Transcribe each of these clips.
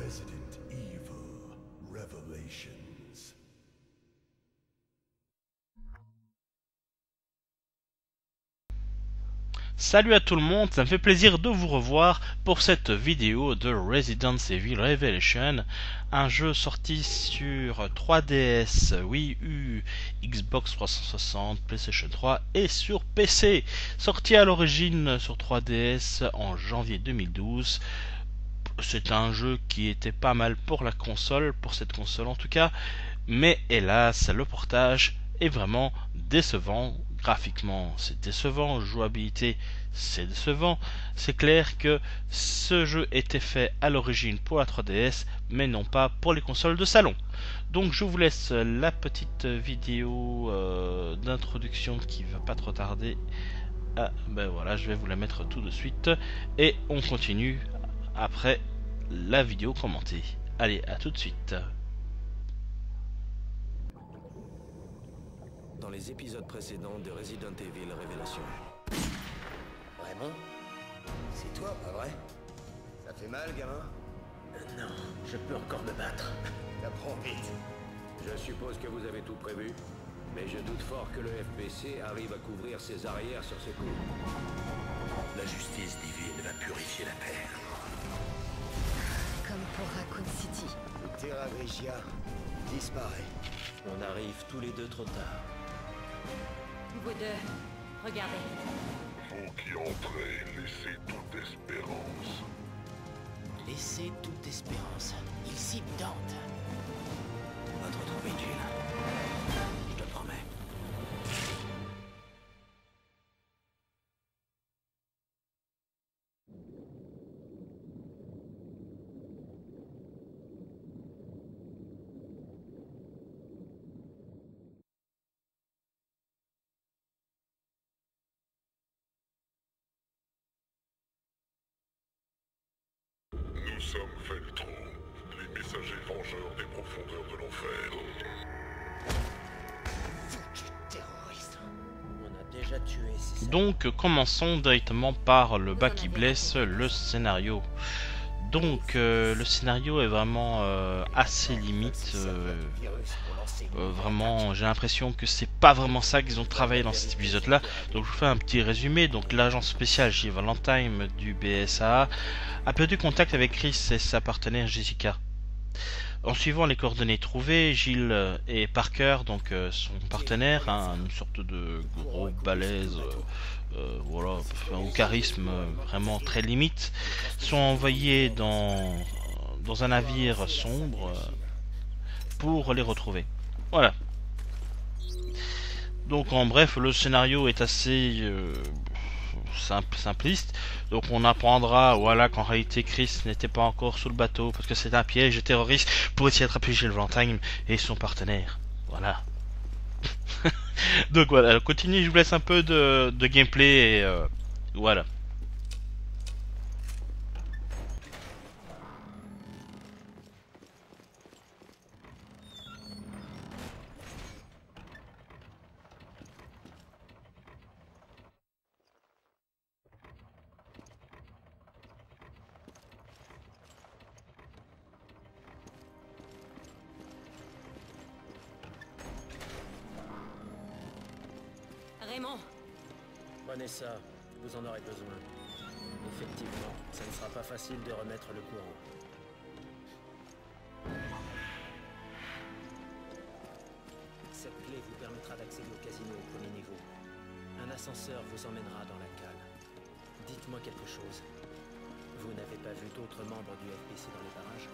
Resident Evil Revelations. Salut à tout le monde, ça me fait plaisir de vous revoir pour cette vidéo de Resident Evil Revelation, un jeu sorti sur 3DS, Wii U, Xbox 360, PlayStation 3 et sur PC, sorti à l'origine sur 3DS en janvier 2012. C'est un jeu qui était pas mal pour la console, pour cette console en tout cas, mais hélas, le portage est vraiment décevant. Graphiquement, c'est décevant. Jouabilité, c'est décevant. C'est clair que ce jeu était fait à l'origine pour la 3DS, mais non pas pour les consoles de salon. Donc je vous laisse la petite vidéo d'introduction qui va pas trop tarder. Ah, ben voilà, je vais vous la mettre tout de suite. Et on continue après la vidéo commentée. Allez, à tout de suite. Dans les épisodes précédents de Resident Evil Révélation. Raymond? C'est toi, pas vrai? Ça fait mal, gamin? Non, je peux encore me battre. T'apprends vite. Je suppose que vous avez tout prévu, mais je doute fort que le FBC arrive à couvrir ses arrières sur ce coup. La justice divine va purifier la terre. Comme pour Raccoon City. Terra Grigia disparaît. On arrive tous les deux trop tard. Vous deux, regardez. Vous qui entrez, laissez toute espérance. Laissez toute espérance. Il s'y tente. On va te retrouver, Jill. Je te le promets. Nous sommes Feltro, les messagers vengeurs des profondeurs de l'enfer. Foutu terroriste. On a déjà tué ces Donc commençons directement par le bas qui blesse, le scénario. Donc le scénario est vraiment assez limite. Vraiment, j'ai l'impression que c'est pas vraiment ça qu'ils ont travaillé dans cet épisode-là. Donc je vous fais un petit résumé. Donc l'agent spécial Jill Valentine du BSAA a perdu contact avec Chris et sa partenaire Jessica. En suivant les coordonnées trouvées, Jill et Parker, donc son partenaire, hein, une sorte de gros balèze, voilà, au charisme vraiment très limite, sont envoyés dans un navire sombre pour les retrouver. Voilà. Donc en bref, le scénario est assez simpliste. Donc on apprendra, voilà, qu'en réalité Chris n'était pas encore sous le bateau parce que c'est un piège terroriste pour essayer d'attraper Jill Valentine et son partenaire. Voilà. Donc voilà, continue, je vous laisse un peu de gameplay et voilà. Raymond, Vanessa, vous en aurez besoin. Effectivement, ça ne sera pas facile de remettre le courant. Cette clé vous permettra d'accéder au casino au premier niveau. Un ascenseur vous emmènera dans la cale. Dites-moi quelque chose. Vous n'avez pas vu d'autres membres du FBC dans les barrages?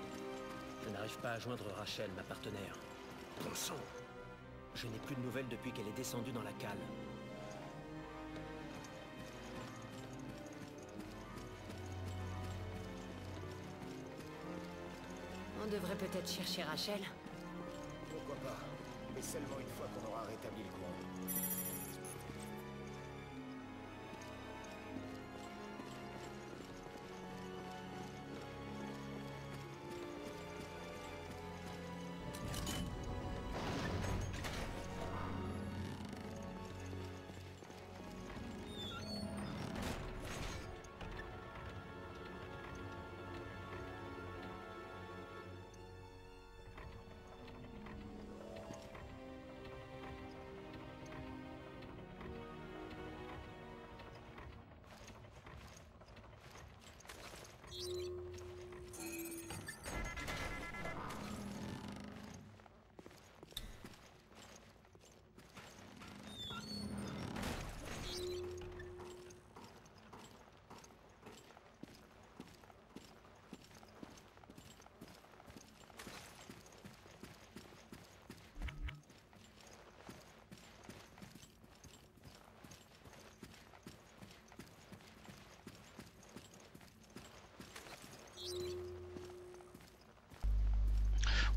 Je n'arrive pas à joindre Rachel, ma partenaire. Bon sang. Je n'ai plus de nouvelles depuis qu'elle est descendue dans la cale. on devrait peut-être chercher Rachel. Pourquoi pas? Mais seulement une fois qu'on aura rétabli le courant.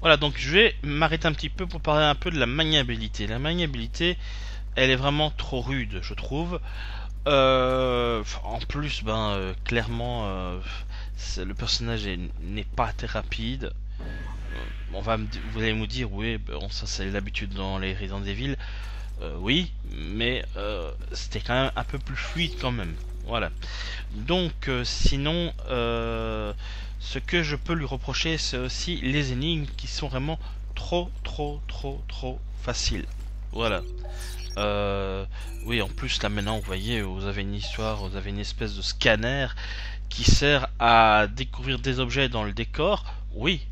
Voilà, donc je vais m'arrêter un petit peu pour parler un peu de la maniabilité. La maniabilité, elle est vraiment trop rude, je trouve. En plus, clairement, le personnage n'est pas très rapide. Vous allez me dire, oui, bon, ça c'est l'habitude dans les Resident Evil. Oui, mais c'était quand même un peu plus fluide quand même. Voilà. Donc, sinon, ce que je peux lui reprocher, c'est aussi les énigmes qui sont vraiment trop faciles. Voilà. Oui, en plus là maintenant, vous voyez, vous avez une histoire, vous avez une espèce de scanner qui sert à découvrir des objets dans le décor. Oui,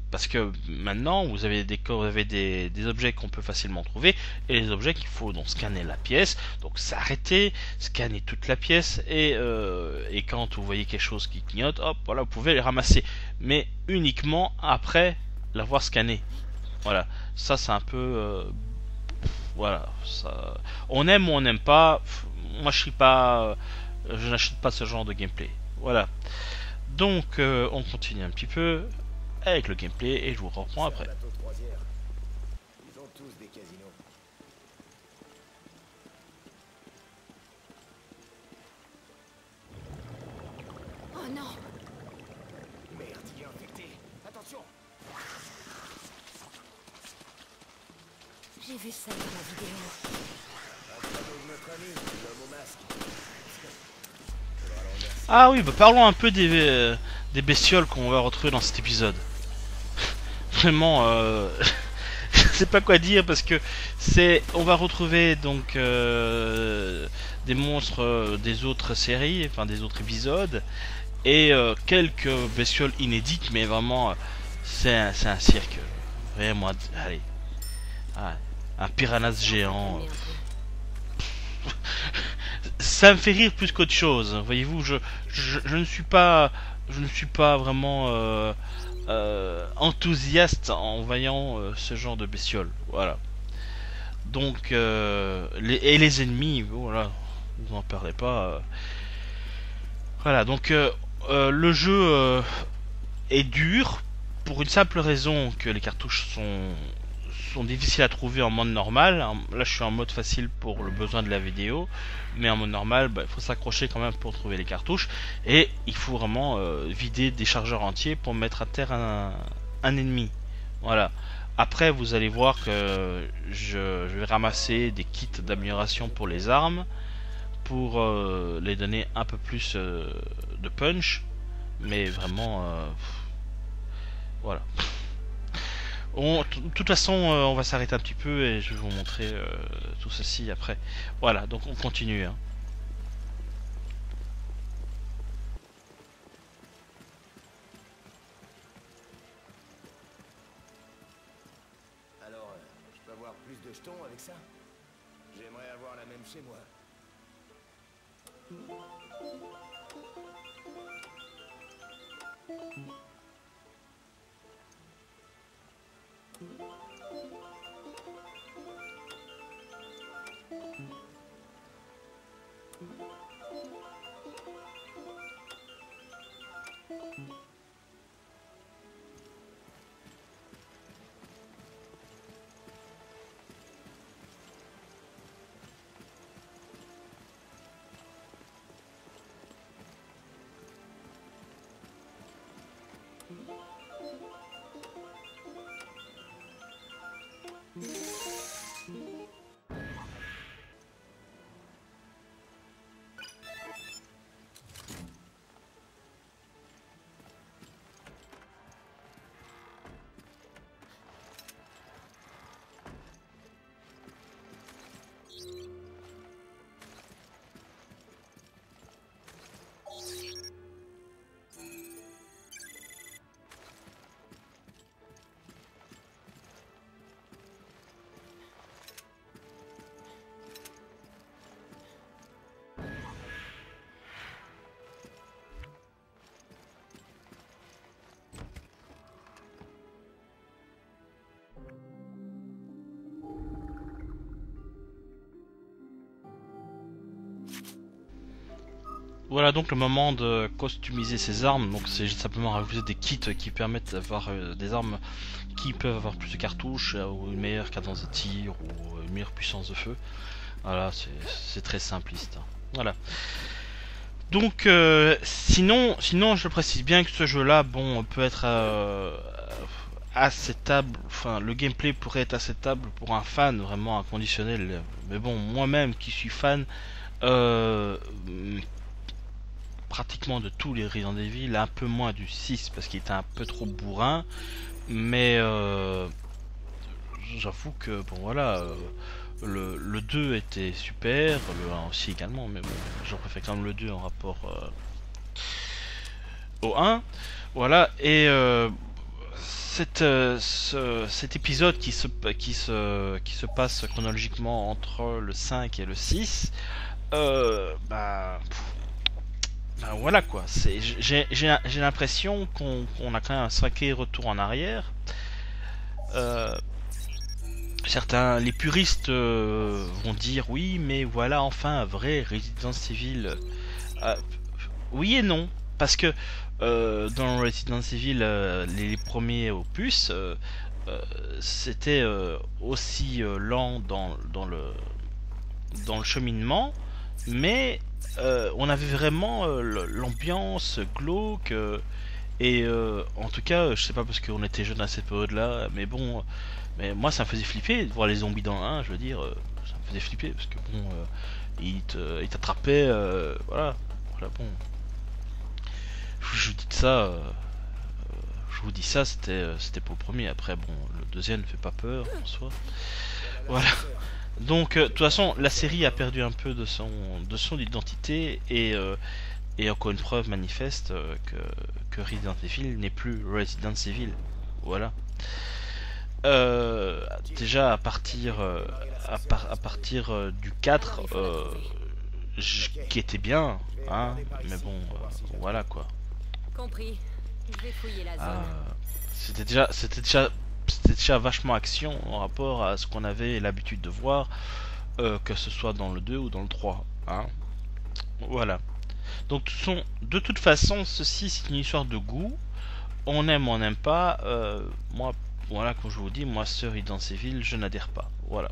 parce que maintenant vous avez des objets qu'on peut facilement trouver et les objets qu'il faut donc scanner la pièce, donc s'arrêter, scanner toute la pièce et quand vous voyez quelque chose qui clignote, hop, voilà, vous pouvez les ramasser, mais uniquement après l'avoir scanné. Voilà, ça c'est un peu voilà, ça, on aime ou on n'aime pas. Moi je n'achète pas ce genre de gameplay. Voilà. Donc on continue un petit peu avec le gameplay et je vous reprends après. Bateau de croisière. Ils ont tous des casinos. Oh non! Merde, il est infecté. Attention. J'ai vu ça dans la vidéo. Un cadeau de notre ami, l'homme au masque. Ah oui, parlons un peu des bestioles qu'on va retrouver dans cet épisode. Vraiment, je sais pas quoi dire parce que on va retrouver donc des monstres des autres séries, enfin des autres épisodes, et quelques bestioles inédites, mais vraiment, c'est un cirque. Vraiment, allez, un piranhas géant. Ça me fait rire plus qu'autre chose. Voyez-vous, je ne suis pas vraiment enthousiaste en voyant ce genre de bestiole. Voilà. Donc les ennemis, voilà, vous en parlez pas. Voilà. Donc le jeu est dur pour une simple raison que les cartouches sont difficiles à trouver en mode normal. Là je suis en mode facile pour le besoin de la vidéo, mais en mode normal il faut s'accrocher quand même pour trouver les cartouches et il faut vraiment vider des chargeurs entiers pour mettre à terre un ennemi. Voilà. Après vous allez voir que je vais ramasser des kits d'amélioration pour les armes pour les donner un peu plus de punch, mais vraiment voilà. De toute façon, on va s'arrêter un petit peu et je vais vous montrer tout ceci après. Voilà, donc on continue. Hein. Alors, je peux avoir plus de jetons avec ça? J'aimerais avoir la même chez moi. Voilà donc le moment de customiser ses armes. Donc c'est simplement rajouter des kits qui permettent d'avoir des armes qui peuvent avoir plus de cartouches, ou une meilleure cadence de tir, ou une meilleure puissance de feu. Voilà, c'est très simpliste. Voilà. Donc sinon je précise bien que ce jeu là, bon, peut être acceptable, enfin le gameplay pourrait être acceptable pour un fan vraiment inconditionnel, mais bon, moi-même qui suis fan pratiquement de tous les Resident Evil, un peu moins du 6 parce qu'il était un peu trop bourrin, mais j'avoue que bon voilà, le 2 était super, le 1 aussi également, mais bon, je préfère quand même le 2 en rapport au 1. Voilà, et cet épisode qui se passe chronologiquement entre le 5 et le 6, voilà quoi, j'ai l'impression qu'on a quand même un sacré retour en arrière. Certains, les puristes vont dire oui, mais voilà enfin un vrai Resident Evil. Oui et non, parce que dans Resident Evil, les premiers opus, c'était aussi lent dans le cheminement, mais on avait vraiment l'ambiance glauque. Et en tout cas, je sais pas parce qu'on était jeunes à cette période-là, mais bon, mais moi ça me faisait flipper de voir les zombies dans le 1, je veux dire, ça me faisait flipper parce que bon, ils t'attrapaient, voilà, bon. Je vous dis ça, c'était pour le premier. Après, bon, le deuxième ne fait pas peur en soi. Voilà. Donc, de toute façon, la série a perdu un peu de son identité et encore une preuve manifeste que Resident Evil n'est plus Resident Evil. Voilà. Déjà à partir du 4, qui était bien, hein, mais bon, voilà quoi. Compris. Je vais fouiller la zone. C'était déjà vachement action en rapport à ce qu'on avait l'habitude de voir, que ce soit dans le 2 ou dans le 3, hein. Voilà. Donc de toute façon, ceci c'est une histoire de goût. On aime, on n'aime pas. Moi, voilà, comme je vous dis, moi, ce Resident Evil, je n'adhère pas. Voilà.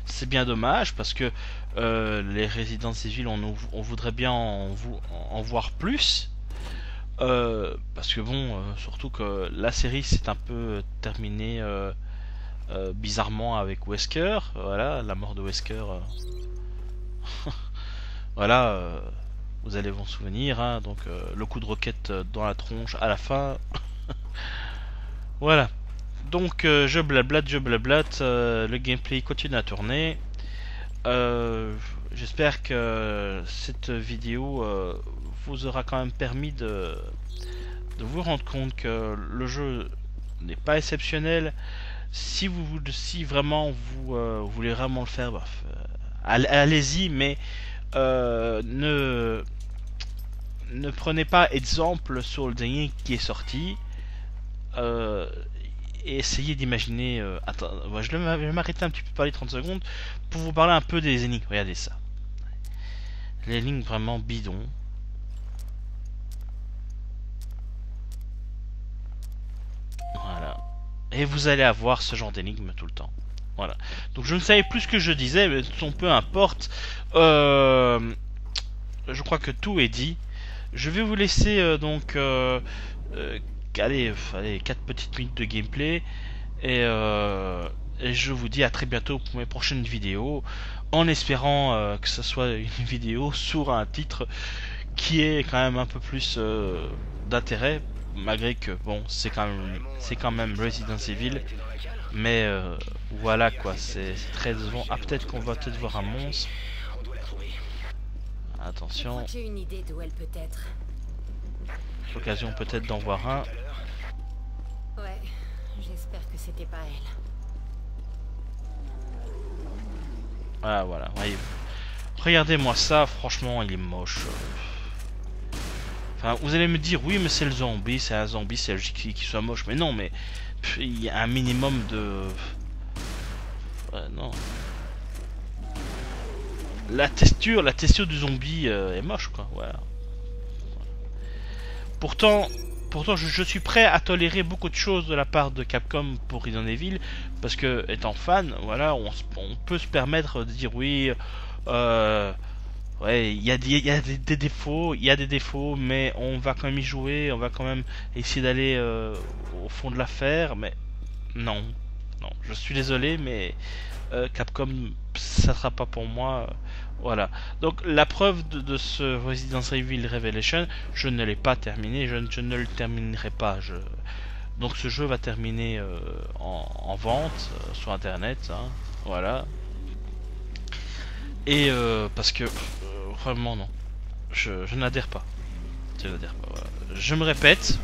C'est bien dommage parce que les Resident Evil, on voudrait bien en voir plus. Parce que bon, surtout que la série s'est un peu terminée bizarrement avec Wesker. Voilà, la mort de Wesker. Voilà, vous allez vous en souvenir, hein, donc le coup de roquette dans la tronche à la fin. Voilà. Donc je blablate, le gameplay continue à tourner. J'espère que cette vidéo vous aura quand même permis de vous rendre compte que le jeu n'est pas exceptionnel. Si vraiment vous voulez vraiment le faire, allez-y, mais ne prenez pas exemple sur le dernier qui est sorti. Et essayez d'imaginer. Attends, je vais m'arrêter un petit peu parler 30 secondes pour vous parler un peu des énigmes. Regardez ça. Les énigmes vraiment bidons. Voilà. Et vous allez avoir ce genre d'énigmes tout le temps. Voilà. Donc je ne savais plus ce que je disais, mais peu importe. Je crois que tout est dit. Je vais vous laisser allez 4 petites minutes de gameplay et je vous dis à très bientôt pour mes prochaines vidéos, en espérant que ce soit une vidéo sur un titre qui est quand même un peu plus d'intérêt, malgré que bon, c'est quand même Resident Evil, mais voilà quoi, c'est très décevant. Ah, peut-être qu'on va peut-être voir un monstre. Attention, J'ai une idée d'où elle peut être. l'occasion peut-être d'en voir un. Ouais, j'espère que c'était pas elle. Ah voilà, voyez. Regardez-moi ça, franchement il est moche. Enfin, vous allez me dire oui mais c'est le zombie, c'est un zombie, c'est logique qu'il soit moche, mais non, mais il y a un minimum de... non. la texture du zombie est moche, quoi. Voilà. Pourtant, je suis prêt à tolérer beaucoup de choses de la part de Capcom pour Resident Evil, parce que étant fan, voilà, on peut se permettre de dire oui, ouais, il y a des défauts, mais on va quand même y jouer, on va quand même essayer d'aller au fond de l'affaire, mais non, je suis désolé, mais Capcom, ça sera pas pour moi. Voilà. Donc la preuve de ce Resident Evil Revelation, je ne l'ai pas terminé, je ne le terminerai pas. Donc ce jeu va terminer en vente sur internet, hein, voilà. Et parce que vraiment non, je n'adhère pas. Voilà. Je me répète,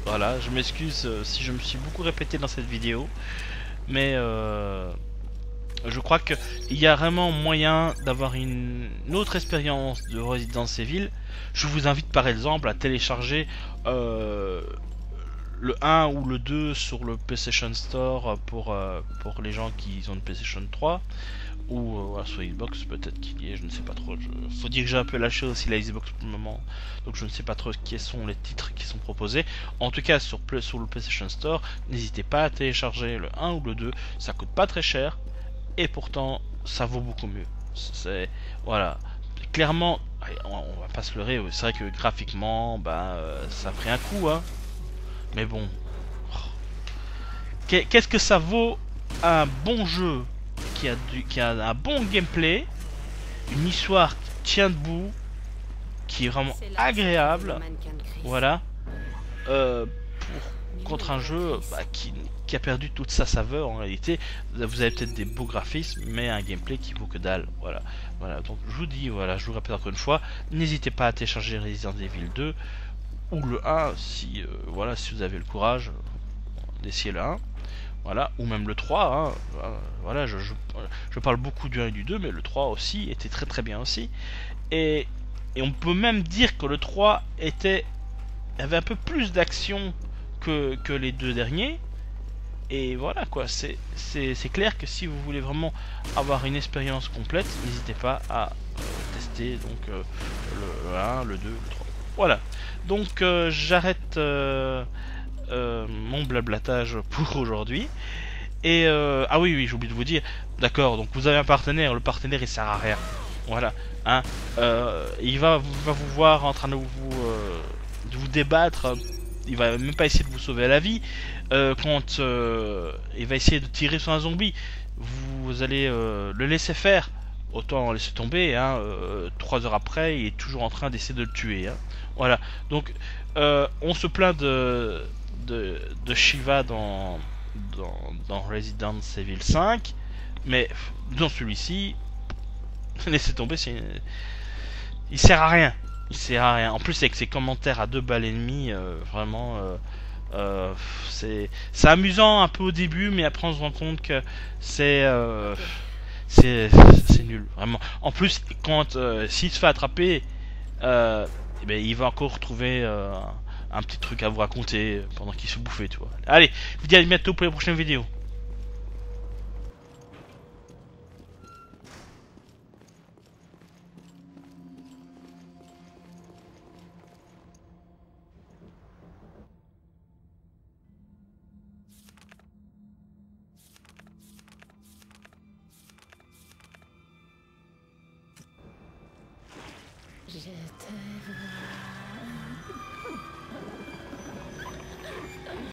voilà, je m'excuse si je me suis beaucoup répété dans cette vidéo, mais je crois qu'il y a vraiment moyen d'avoir une autre expérience de Resident Evil. Je vous invite par exemple à télécharger le 1 ou le 2 sur le PlayStation Store pour les gens qui ont une PlayStation 3 ou voilà, sur Xbox peut-être qu'il y est, je ne sais pas trop. Faut dire que j'ai un peu lâché aussi la Xbox pour le moment, donc je ne sais pas trop quels sont les titres qui sont proposés. En tout cas sur le PlayStation Store, n'hésitez pas à télécharger le 1 ou le 2, ça coûte pas très cher. Et pourtant, ça vaut beaucoup mieux. C'est voilà, clairement, on va pas se leurrer. C'est vrai que graphiquement, ça a pris un coup, hein. Mais bon, qu'est-ce que ça vaut un bon jeu qui a un bon gameplay, une histoire qui tient debout, qui est vraiment agréable, voilà, contre un jeu qui a perdu toute sa saveur en réalité. Vous avez peut-être des beaux graphismes, mais un gameplay qui vaut que dalle. Voilà. Donc je vous dis, voilà, je vous répète encore une fois, n'hésitez pas à télécharger Resident Evil 2 ou le 1 si voilà, si vous avez le courage d'essayer le 1. Voilà, ou même le 3, hein. Voilà, je parle beaucoup du 1 et du 2, mais le 3 aussi était très très bien aussi. Et on peut même dire que le 3 avait un peu plus d'action que les deux derniers. Et voilà quoi, c'est clair que si vous voulez vraiment avoir une expérience complète, n'hésitez pas à tester donc le 1, le 2, le 3. Voilà, donc j'arrête mon blablatage pour aujourd'hui. Et ah oui, j'ai oublié de vous dire, d'accord, donc vous avez un partenaire, le partenaire il sert à rien. Voilà, hein, il va vous voir en train de vous débattre. Il va même pas essayer de vous sauver la vie. Quand il va essayer de tirer sur un zombie, vous allez le laisser faire. Autant laisser tomber, hein. 3 heures après, il est toujours en train d'essayer de le tuer, hein. Voilà. Donc, on se plaint de Shiva dans Resident Evil 5, mais dans celui-ci, laissez tomber, il sert à rien. Il sert à rien. En plus, avec ses commentaires à 2 balles et demie, vraiment, c'est amusant un peu au début, mais après on se rend compte que c'est nul, vraiment. En plus, quand s'il se fait attraper, eh ben, il va encore trouver un petit truc à vous raconter pendant qu'il se bouffait, tu vois. Allez, je vous dis à bientôt pour les prochaines vidéos. Je te veux.